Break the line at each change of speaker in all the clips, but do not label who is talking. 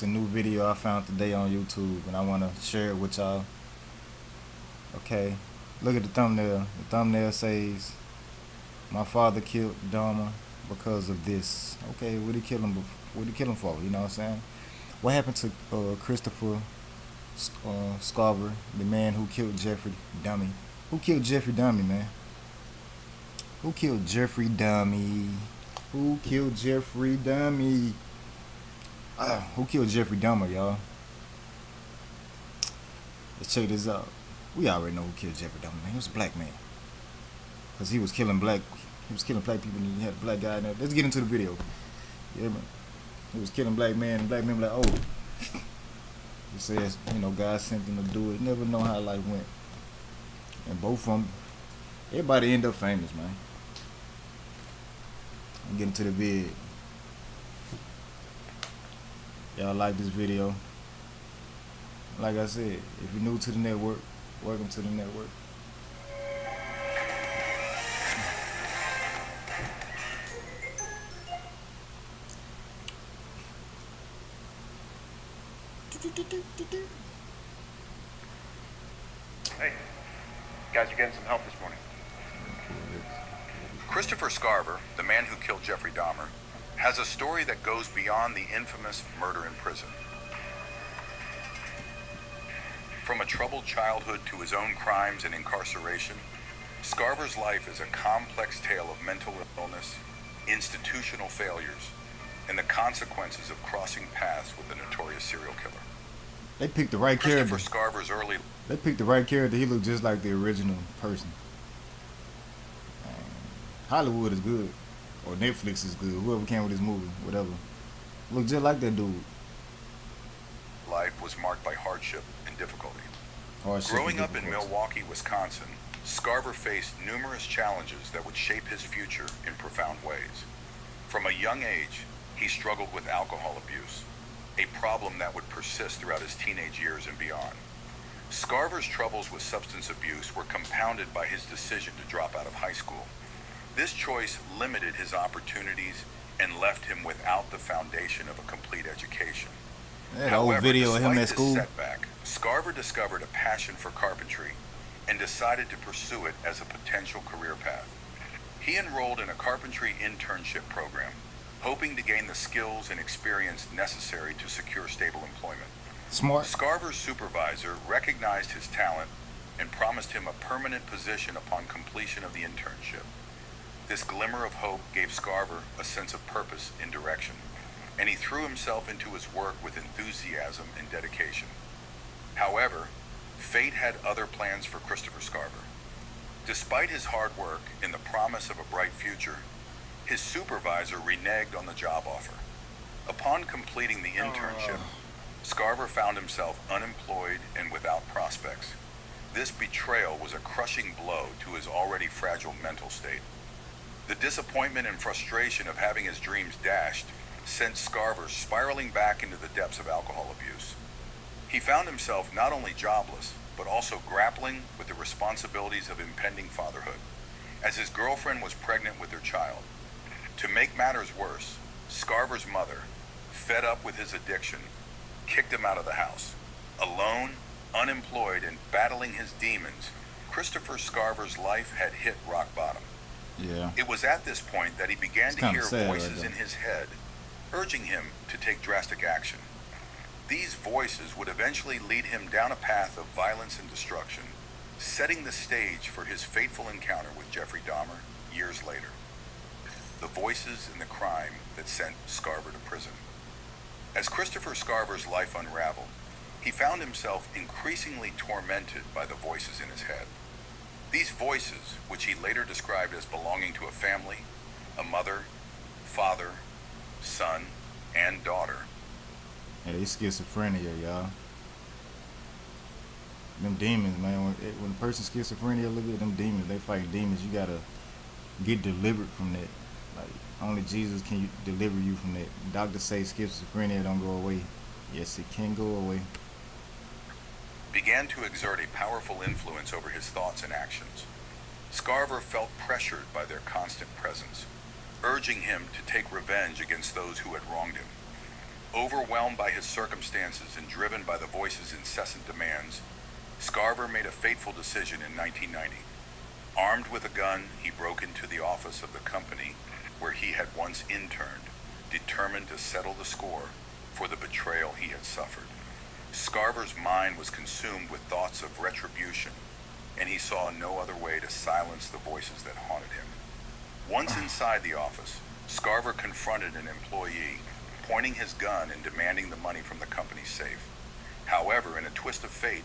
It's a new video I found today on YouTube, and I want to share it with y'all. Okay, look at the thumbnail. The thumbnail says, "My father killed Dahmer because of this." Okay, what did he kill him? What did he kill him for? You know what I'm saying? What happened to Christopher Scarver, the man who killed Jeffrey Dahmer? Who killed Jeffrey Dahmer, man? Who killed Jeffrey Dahmer? Who killed Jeffrey Dahmer? Who killed Jeffrey Dahmer, y'all? Let's check this out. We already know who killed Jeffrey Dahmer, man. He was a black man. Because he was killing black people and he had a black guy in there. Let's get into the video. Yeah, man. He was killing black men and black men were like, oh. He says, God sent him to do it. You never know how life went. And both of them, everybody end up famous, man. I'm getting to the vid. Y'all like this video? Like I said, if you're new to the network, welcome to the network.
Hey, guys are getting some help this morning.
Christopher Scarver, the man who killed Jeffrey Dahmer, has a story that goes beyond the infamous murder in prison. From a troubled childhood to his own crimes and incarceration, Scarver's life is a complex tale of mental illness, institutional failures, and the consequences of crossing paths with a notorious serial killer.
They picked the right character.
Christopher Scarver's early...
They picked the right character. He looked just like the original person. Hollywood is good, or Netflix is good. Whoever came with this movie, whatever, look just like that dude.
Life was marked by hardship and difficulty.
Hardship
Growing up in Milwaukee, Wisconsin, Scarver faced numerous challenges that would shape his future in profound ways. From a young age, he struggled with alcohol abuse, a problem that would persist throughout his teenage years and beyond. Scarver's troubles with substance abuse were compounded by his decision to drop out of high school. This choice limited his opportunities and left him without the foundation of a complete education.
That old video of him at school.
Setback, Scarver discovered a passion for carpentry and decided to pursue it as a potential career path. He enrolled in a carpentry internship program, hoping to gain the skills and experience necessary to secure stable employment.
Smart.
Scarver's supervisor recognized his talent and promised him a permanent position upon completion of the internship. This glimmer of hope gave Scarver a sense of purpose and direction, and he threw himself into his work with enthusiasm and dedication. However, fate had other plans for Christopher Scarver. Despite his hard work and the promise of a bright future, his supervisor reneged on the job offer. Upon completing the internship, Scarver found himself unemployed and without prospects. This betrayal was a crushing blow to his already fragile mental state. The disappointment and frustration of having his dreams dashed sent Scarver spiraling back into the depths of alcohol abuse. He found himself not only jobless, but also grappling with the responsibilities of impending fatherhood, as his girlfriend was pregnant with their child. To make matters worse, Scarver's mother, fed up with his addiction, kicked him out of the house. Alone, unemployed, and battling his demons, Christopher Scarver's life had hit rock bottom.
Yeah.
It was at this point that he began to hear voices
right
in his head, urging him to take drastic action. These voices would eventually lead him down a path of violence and destruction, setting the stage for his fateful encounter with Jeffrey Dahmer years later. The voices and the crime that sent Scarver to prison. As Christopher Scarver's life unraveled, he found himself increasingly tormented by the voices in his head. These voices, which he later described as belonging to a family, a mother, father, son, and daughter.
Yeah, they schizophrenia, y'all. Them demons, man. When a person's schizophrenia, look at them demons. They fight demons. You gotta get delivered from that. Like, only Jesus can deliver you from that. Doctors say schizophrenia don't go away. Yes, it can go away.
Began to exert a powerful influence over his thoughts and actions. Scarver felt pressured by their constant presence, urging him to take revenge against those who had wronged him. Overwhelmed by his circumstances and driven by the voice's incessant demands, Scarver made a fateful decision in 1990. Armed with a gun, he broke into the office of the company where he had once interned, determined to settle the score for the betrayal he had suffered. Scarver's mind was consumed with thoughts of retribution, and he saw no other way to silence the voices that haunted him. Once inside the office, Scarver confronted an employee, pointing his gun and demanding the money from the company's safe. However, in a twist of fate,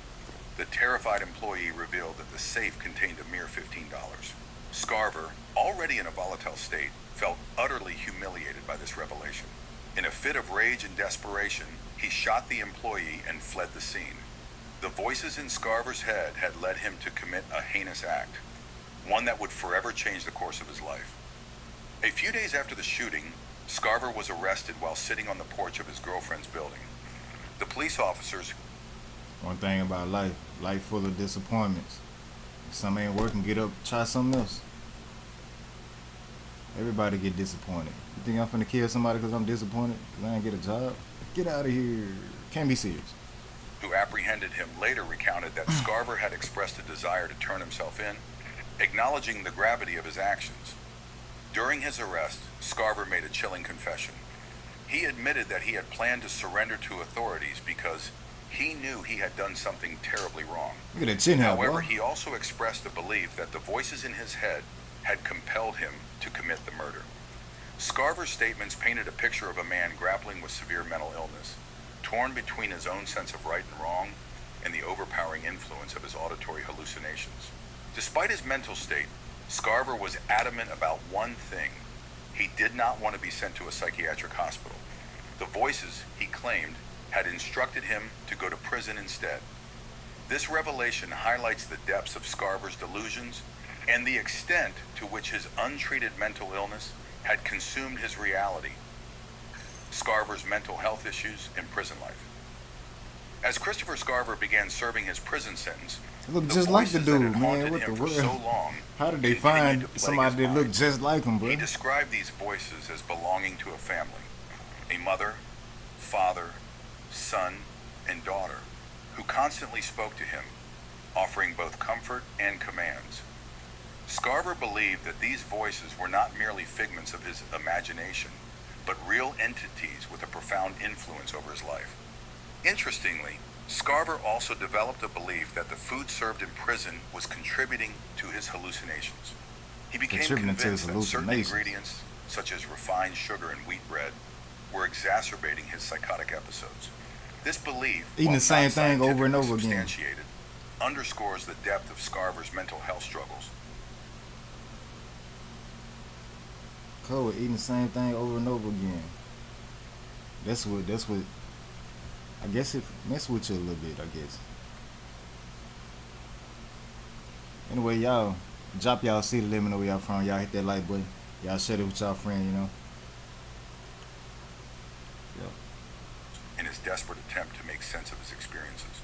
the terrified employee revealed that the safe contained a mere $15. Scarver, already in a volatile state, felt utterly humiliated by this revelation. In a fit of rage and desperation, he shot the employee and fled the scene. The voices in Scarver's head had led him to commit a heinous act, one that would forever change the course of his life. A few days after the shooting, Scarver was arrested while sitting on the porch of his girlfriend's building. The police officers...
One thing about life full of disappointments. If something ain't working, get up, try something else. Everybody get disappointed. You think I'm finna kill somebody because I'm disappointed because I ain't get a job? Get out of here. Can't be serious.
Who apprehended him later recounted that Scarver had expressed a desire to turn himself in, acknowledging the gravity of his actions. During his arrest, Scarver made a chilling confession. He admitted that he had planned to surrender to authorities because he knew he had done something terribly wrong.
Look at that chin out,
However,
bro.
he also expressed a belief that the voices in his head had compelled him to commit the murder. Scarver's statements painted a picture of a man grappling with severe mental illness, torn between his own sense of right and wrong and the overpowering influence of his auditory hallucinations. Despite his mental state, Scarver was adamant about one thing. He did not want to be sent to a psychiatric hospital. The voices, he claimed, had instructed him to go to prison instead. This revelation highlights the depths of Scarver's delusions and the extent to which his untreated mental illness had consumed his reality. Scarver's mental health issues and prison life. As Christopher Scarver began serving his prison sentence,
Look just like the
voices that
dude,
had haunted
man. What
him
the
for
world?
so long
How did they
continued
find
to plague
somebody
his
that looked
mind.
just like him, bro?
He described these voices as belonging to a family, a mother, father, son, and daughter, who constantly spoke to him, offering both comfort and commands. Scarver believed that these voices were not merely figments of his imagination, but real entities with a profound influence over his life. Interestingly, Scarver also developed a belief that the food served in prison was contributing to his hallucinations. He became
Contributing to his
convinced that certain
hallucinations.
ingredients, such as refined sugar and wheat bread, were exacerbating his psychotic episodes. This belief,
Eating
while
the same
not
thing over and
scientifically
over again.
substantiated, underscores the depth of Scarver's mental health struggles.
Cold, eating the same thing over and over again. That's what I guess it mess with you a little bit, I guess. Anyway, y'all drop y'all city, let me know where y'all from. Y'all hit that like button. Y'all share it with y'all friends, you know. Yep.
In his desperate attempt to make sense of his experiences.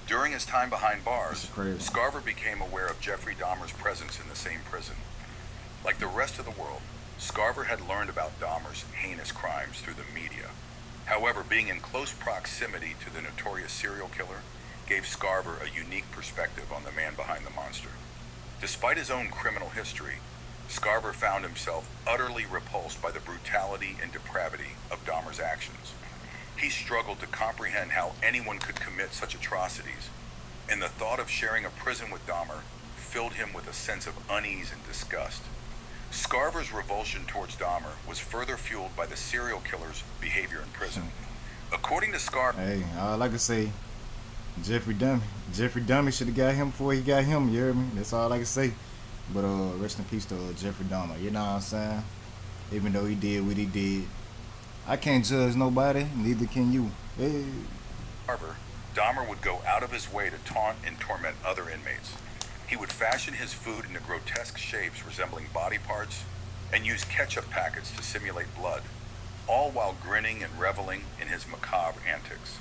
During his time behind bars,
That's crazy.
Scarver became aware of Jeffrey Dahmer's presence in the same prison. Like the rest of the world, Scarver had learned about Dahmer's heinous crimes through the media. However, being in close proximity to the notorious serial killer gave Scarver a unique perspective on the man behind the monster. Despite his own criminal history, Scarver found himself utterly repulsed by the brutality and depravity of Dahmer's actions. He struggled to comprehend how anyone could commit such atrocities, and the thought of sharing a prison with Dahmer filled him with a sense of unease and disgust. Scarver's revulsion towards Dahmer was further fueled by the serial killer's behavior in prison. According to Scarver,
Hey, all I can say, Jeffrey Dahmer should have got him before he got him, you hear me? That's all I can say. But rest in peace to Jeffrey Dahmer, you know what I'm saying? Even though he did what he did, I can't judge nobody, neither can you. Hey.
Dahmer would go out of his way to taunt and torment other inmates. He would fashion his food into grotesque shapes resembling body parts and use ketchup packets to simulate blood, all while grinning and reveling in his macabre antics.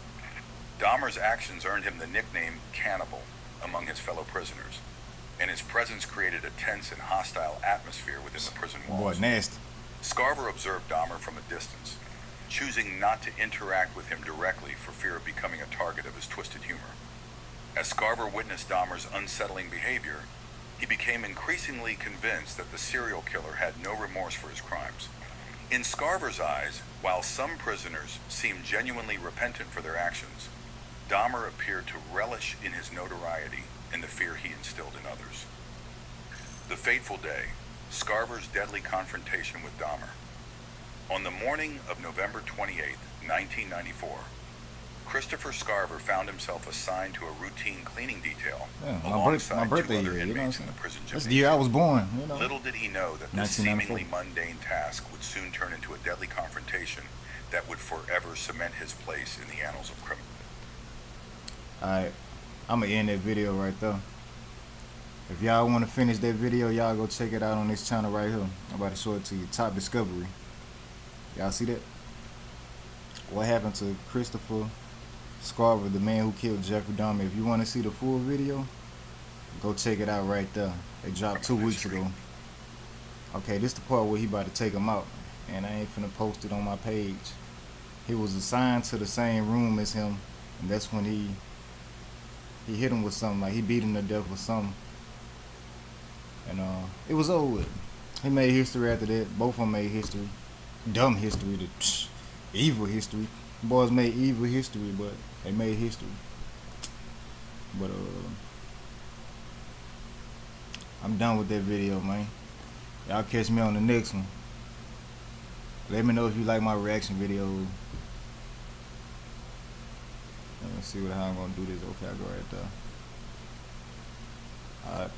Dahmer's actions earned him the nickname Cannibal among his fellow prisoners, and his presence created a tense and hostile atmosphere within the prison walls.
Boy, nasty.
Scarver observed Dahmer from a distance. choosing not to interact with him directly for fear of becoming a target of his twisted humor. As Scarver witnessed Dahmer's unsettling behavior, he became increasingly convinced that the serial killer had no remorse for his crimes. In Scarver's eyes, while some prisoners seemed genuinely repentant for their actions, Dahmer appeared to relish in his notoriety and the fear he instilled in others. The fateful day, Scarver's deadly confrontation with Dahmer. On the morning of November 28, 1994, Christopher Scarver found himself assigned to a routine cleaning detail alongside two other inmates in the prison gymnasium.
That's the year I was born.
Little did he know that this seemingly mundane task would soon turn into a deadly confrontation that would forever cement his place in the annals of crime.
Alright, I'm going to end that video right there. If y'all want to finish that video, y'all go check it out on this channel right here. I'm about to show it to you. Top Discovery. Y'all see that? What happened to Christopher Scarver, the man who killed Jeffrey Dahmer? If you want to see the full video, go check it out right there. They dropped 2 weeks ago. Okay, this the part where he about to take him out, and I ain't finna post it on my page. He was assigned to the same room as him, and that's when he hit him with something, like he beat him to death with something, and it was over with. He made history after that. Both of them made history. Dumb history, evil history. Boys made evil history, but they made history. But I'm done with that video, man. Y'all catch me on the next one. Let me know if you like my reaction videos. Let me see how I'm gonna do this. Okay, I'll go right there. Alright.